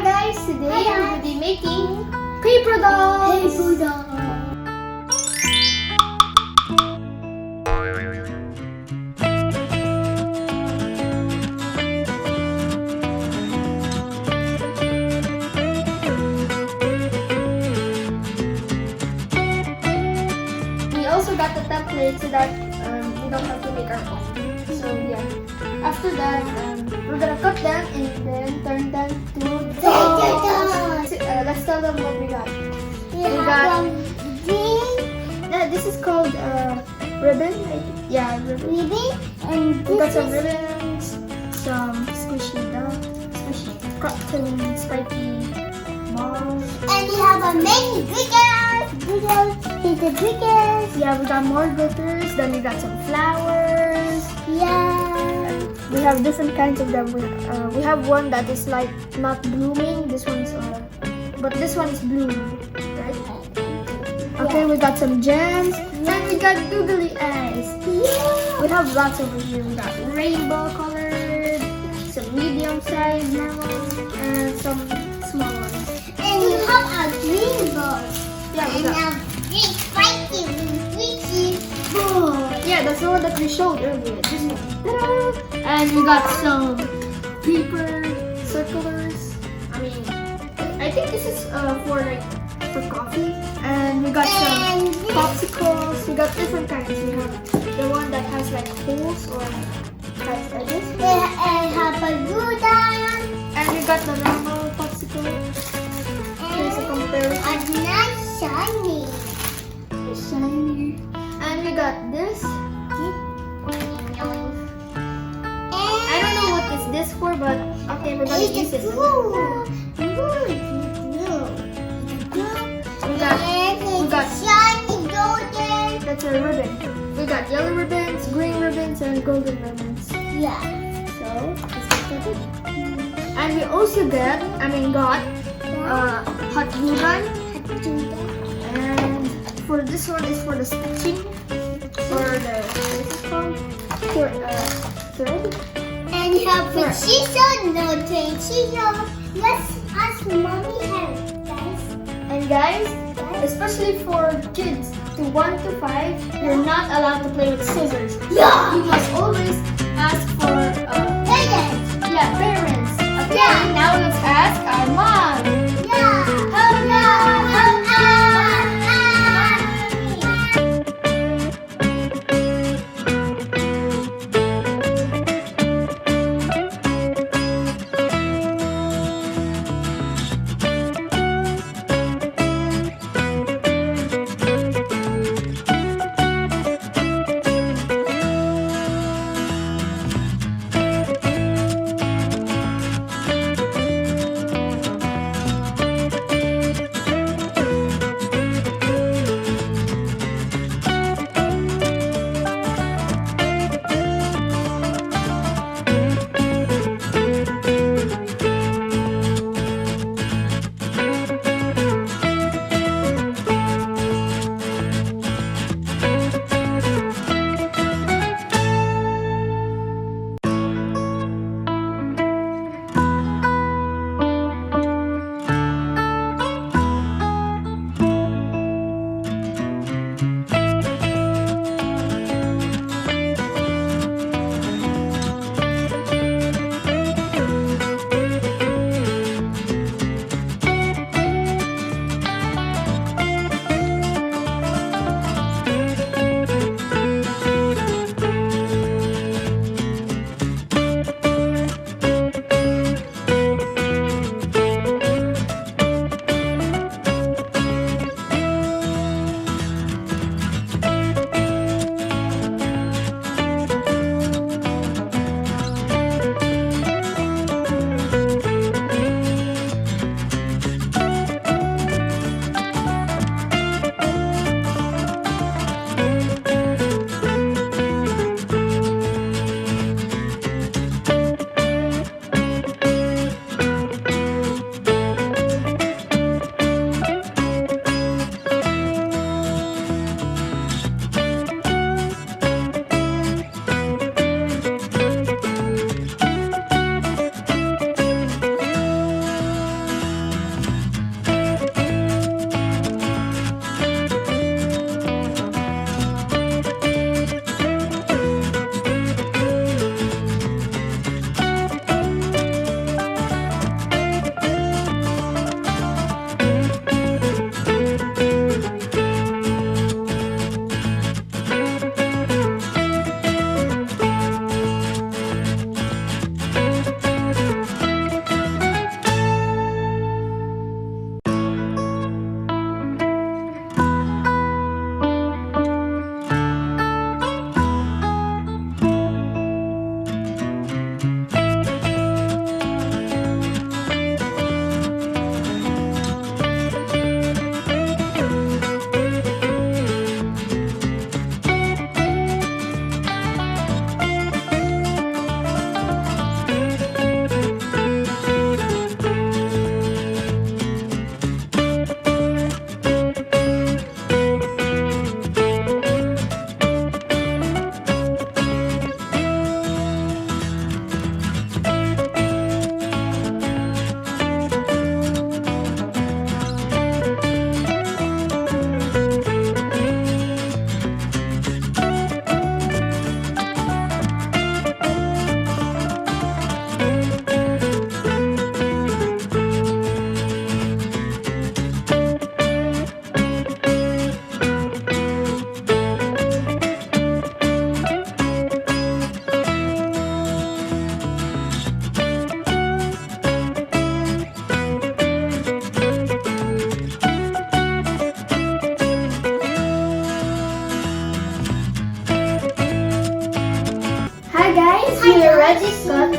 guys, today we will be making paper dolls. We also got the template so that we don't have to make our own. So yeah, after that we're gonna cut them and then turn them to dolls. Let's tell them what we got. We got this is called ribbon. Yeah, ribbon. And We got some ribbons, some squishy cotton spiky balls. And we have a many glitters. Here's the glitters. Yeah, we got more glitters. Then we got some flowers. Yeah. We have different kinds of them. We have one that is like not blooming. This one's but this one is blooming, right? Okay, we got some gems. Then we got googly eyes. Yeah. We have lots over here. We got rainbow colored, some medium sized lemons, and some small ones. And we have a green ball. Yeah, we And got. a big spiky squishy. Yeah, that's the one that we showed earlier. This one. Ta-da! And we got some paper circulars. I think this is for coffee. And we got some popsicles. We got different kinds. We have the one that has like holes or has edges. We have a Buddha. And we got the normal popsicle. Here's a comparison. A nice shiny. Shiny. And we got this. I don't know what is this for, but okay, we're gonna use it. We got shiny golden. that's a ribbon. We got yellow ribbons, green ribbons, and golden ribbons. Yeah. So let's get started. And we also got hot glue gun. And for this one is for the stitching, for the what is it called? For thread. And you have the scissors, no train scissors. Let's ask mommy help, guys. And guys, especially for kids to 1 to 5, you're not allowed to play with scissors. Yeah. You must always ask for Parents. parents. Okay, Yeah. now let's ask our mom. Yeah. Help us. Help us.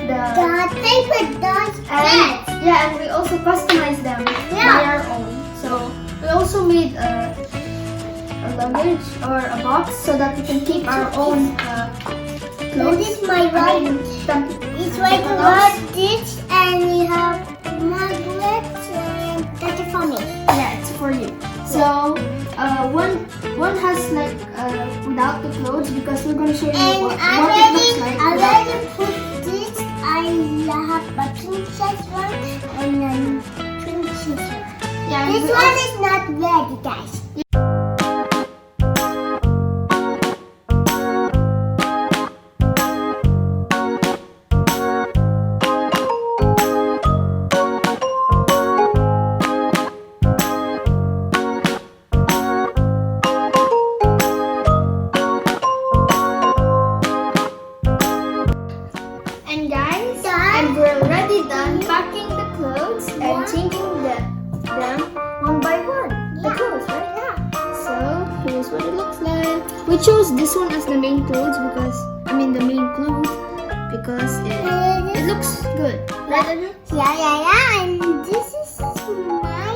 The paper does that. Yeah, and we also customize them by our own. So we also made a luggage or a box so that we can keep our own clothes. This is my one. It's like a luggage, and we have magnets, and that's it for me. Yeah, it's for you. So one has like without the clothes because we're gonna show you And what it looks like. I without already put this. I have a princess one and a princess one. Yeah, This we one also- is not ready, guys. And guys, and we're already done packing the clothes and changing them one by one. The clothes, right? Yeah. So here's what it looks like. We chose this one as the main clothes because the main cloth because it looks good. Right? Yeah. And this is my.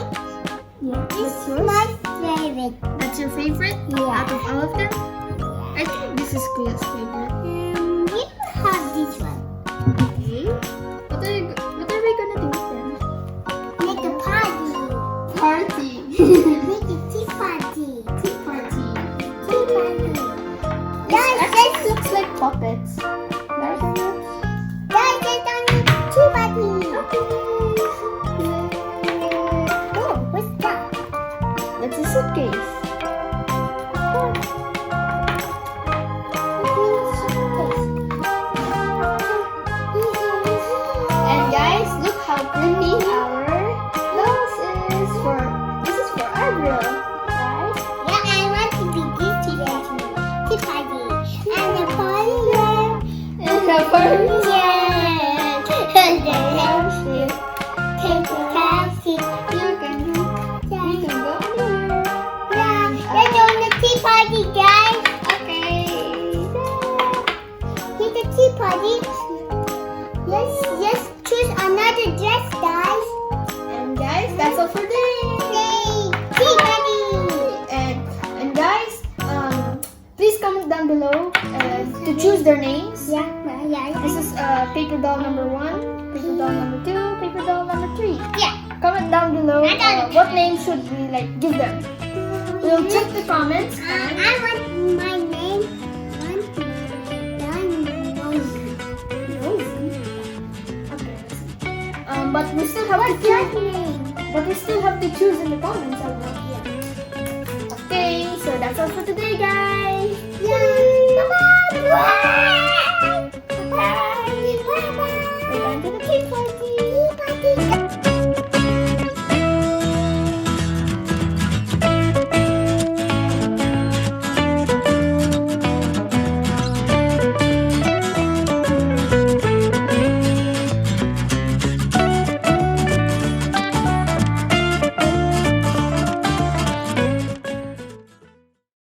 Yeah. This That's is yours. my favorite. That's your favorite? Yeah. Out of all of them? I think this is Kuya's favorite. We have this one. Okay. What are we gonna do with them? Make a party. Party. Make a tea party. Tea party. Tea party. This Guys, actually looks like puppets. Right? guys, it's on the tea party. Oh, what's that? That's a suitcase. And guys, look how pretty our house is for. This is for our grill, right? Yeah, I want to be this tea party. Tea party. And the party there. And the party. Yeah. And the handshake. Take the taxi. You can go anywhere. Yeah, let's go on the tea party, guys. Okay. Here's the tea party. Let's choose another dress, guys. And guys, that's all for today. Yay! Tea party. And guys, please comment down below to choose their names. Yeah. This is paper doll number 1, paper doll number 2, paper doll number 3. Yeah. Comment down below I got it. what name should we give them. We'll check the comments. I want my name. But we still have to What's your choose. name? But we still have to choose in the comments. Okay, so that's all for today, guys. Yay!